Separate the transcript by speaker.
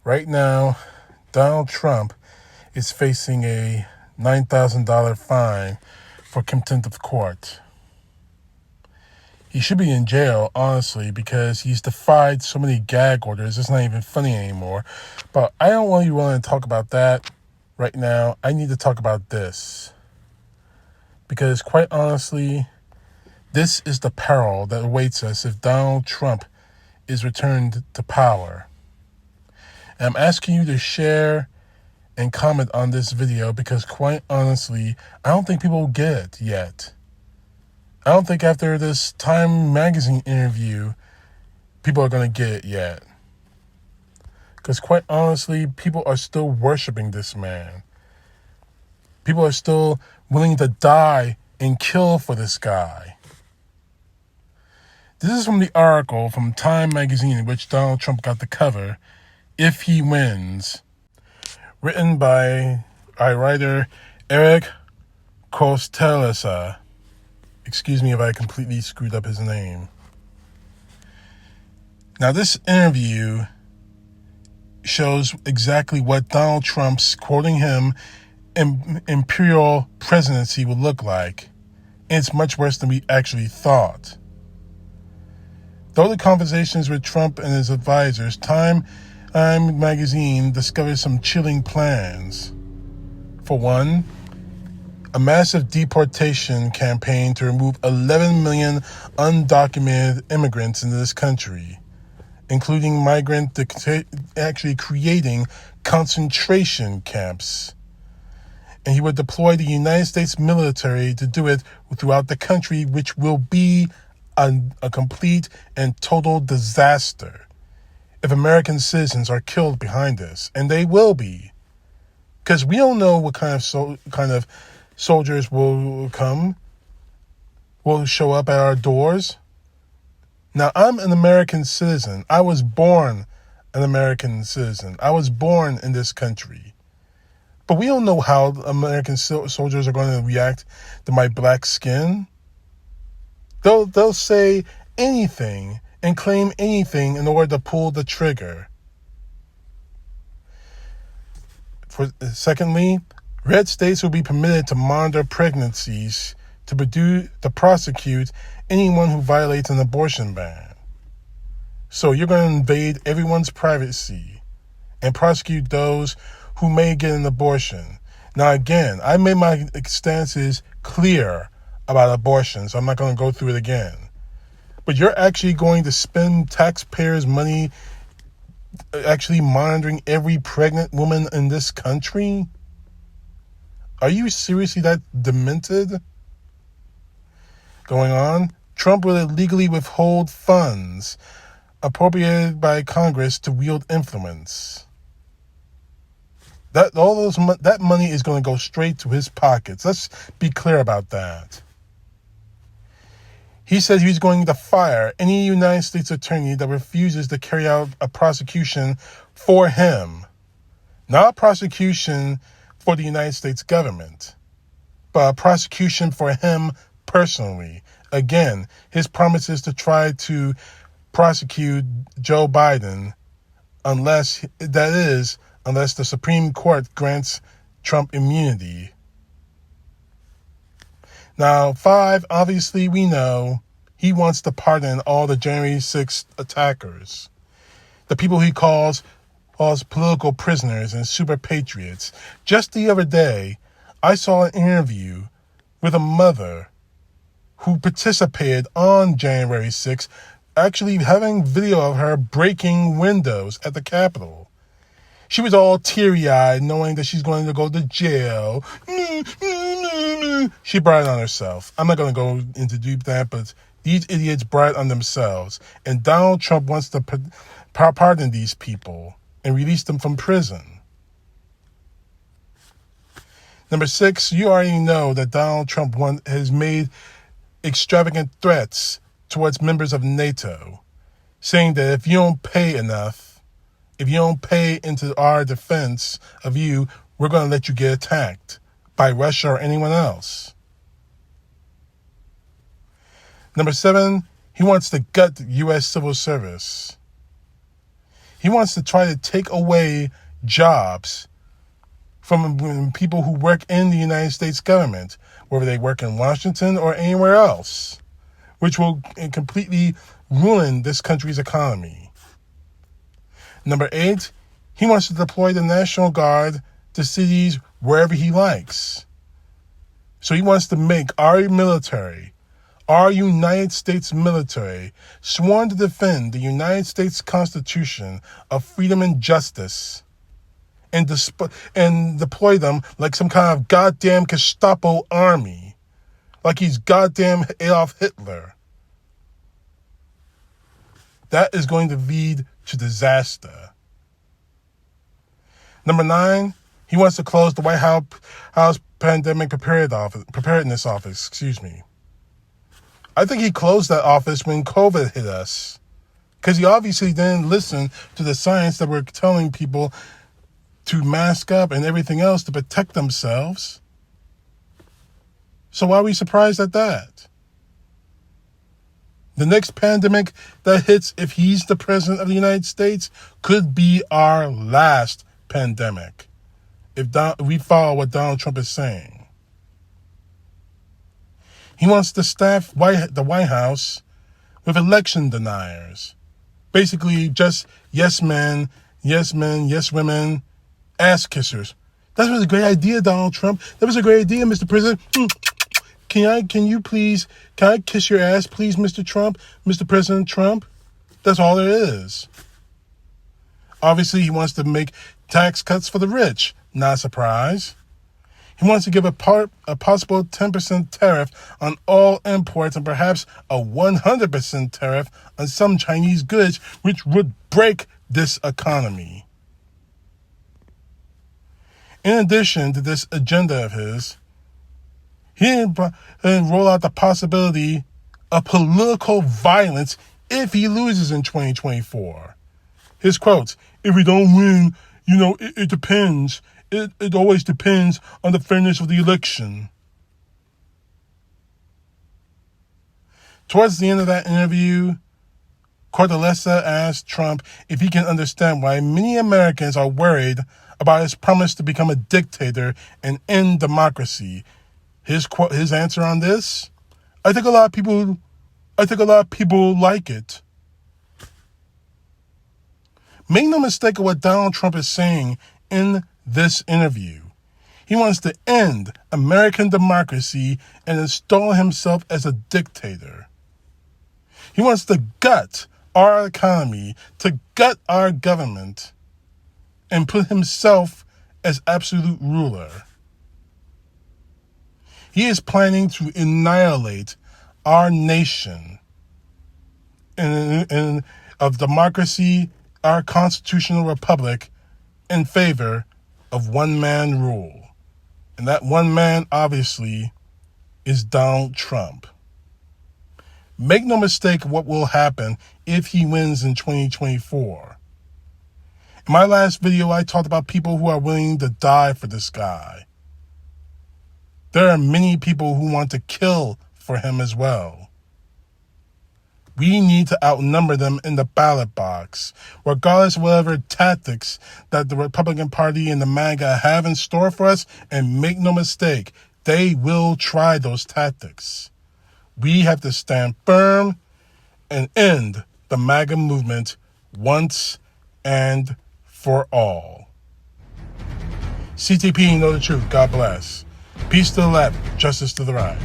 Speaker 1: Right now, Donald Trump is facing a $9,000 fine for contempt of court. He should be in jail, honestly, because he's defied so many gag orders. It's not even funny anymore. But I don't really want to talk about that right now. I need to talk about this. Because quite honestly, this is the peril that awaits us if Donald Trump is returned to power. And I'm asking you to share and comment on this video because quite honestly, I don't think people get it yet. I don't think after this Time magazine interview, people are going to get it yet. Because quite honestly, people are still worshiping this man. People are still willing to die and kill for this guy. This is from the article from Time magazine in which Donald Trump got the cover, If He Wins, written by writer Eric Kostelasa. Excuse me if I completely screwed up his name. Now, this interview shows exactly what Donald Trump's, quoting him, imperial presidency would look like. And it's much worse than we actually thought. Though the conversations with Trump and his advisors, Time magazine discovers some chilling plans. For one, a massive deportation campaign to remove 11 million undocumented immigrants into this country, including migrants actually creating concentration camps. And he would deploy the United States military to do it throughout the country, which will be a complete and total disaster if American citizens are killed behind this. And they will be. Because we don't know what kind of soldiers will show up at our doors. Now, I'm an American citizen. I was born an American citizen. I was born in this country. But we don't know how American soldiers are going to react to my black skin. They'll say anything and claim anything in order to pull the trigger. Secondly, red states will be permitted to monitor pregnancies to prosecute anyone who violates an abortion ban. So you're going to invade everyone's privacy and prosecute those who may get an abortion. Now, again, I made my stances clear about abortion, so I'm not going to go through it again. But you're actually going to spend taxpayers' money actually monitoring every pregnant woman in this country? Are you seriously that demented? Going on, Trump will illegally withhold funds appropriated by Congress to wield influence. That money is going to go straight to his pockets. Let's be clear about that. He said he's going to fire any United States attorney that refuses to carry out a prosecution for him. Not a prosecution for the United States government, but a prosecution for him personally. Again, his promise is to try to prosecute Joe Biden unless the Supreme Court grants Trump immunity. Now, 5, obviously we know he wants to pardon all the January 6th attackers. The people he calls political prisoners and super patriots. Just the other day, I saw an interview with a mother who participated on January 6th, actually having video of her breaking windows at the Capitol. She was all teary-eyed, knowing that she's going to go to jail. She brought it on herself. I'm not going to go into deep that, but these idiots brought it on themselves. And Donald Trump wants to pardon these people and release them from prison. Number 6, you already know that Donald Trump has made extravagant threats towards members of NATO, saying that if you don't pay enough, if you don't pay into our defense of you, we're going to let you get attacked by Russia or anyone else. Number 7, he wants to gut the U.S. civil service. He wants to try to take away jobs from people who work in the United States government, whether they work in Washington or anywhere else, which will completely ruin this country's economy. Number 8, he wants to deploy the National Guard to cities wherever he likes. So he wants to make our military, our United States military, sworn to defend the United States Constitution of freedom and justice, and deploy them like some kind of goddamn Gestapo army, like he's goddamn Adolf Hitler. That is going to lead to disaster. Number 9, he wants to close the White House Pandemic Preparedness Office. I think he closed that office when COVID hit us, because he obviously didn't listen to the science that we're telling people to mask up and everything else to protect themselves. So why are we surprised at that? The next pandemic that hits, if he's the president of the United States, could be our last pandemic, if we follow what Donald Trump is saying. He wants to staff the White House with election deniers. Basically, just yes men, yes women, ass kissers. That was a great idea, Donald Trump. That was a great idea, Mr. President. Can I kiss your ass, please, Mr. Trump, Mr. President Trump? That's all there is. Obviously, he wants to make tax cuts for the rich. Not a surprise. He wants to give a possible 10% tariff on all imports and perhaps a 100% tariff on some Chinese goods, which would break this economy. In addition to this agenda of his, he didn't roll out the possibility of political violence if he loses in 2024. His quotes, "If we don't win, it depends. It always depends on the fairness of the election." Towards the end of that interview, Cortellessa asked Trump if he can understand why many Americans are worried about his promise to become a dictator and end democracy. His answer on this: I think a lot of people like it. Make no mistake of what Donald Trump is saying in this interview. He wants to end American democracy and install himself as a dictator. He wants to gut our economy, to gut our government, and put himself as absolute ruler. He is planning to annihilate our nation and of democracy, our constitutional republic, in favor of one-man rule. And that one man, obviously, is Donald Trump. Make no mistake what will happen if he wins in 2024. In my last video, I talked about people who are willing to die for this guy. There are many people who want to kill for him as well. We need to outnumber them in the ballot box, regardless of whatever tactics that the Republican Party and the MAGA have in store for us. And make no mistake, they will try those tactics. We have to stand firm and end the MAGA movement once and for all. CTP, know the truth. God bless. Peace to the left, justice to the right.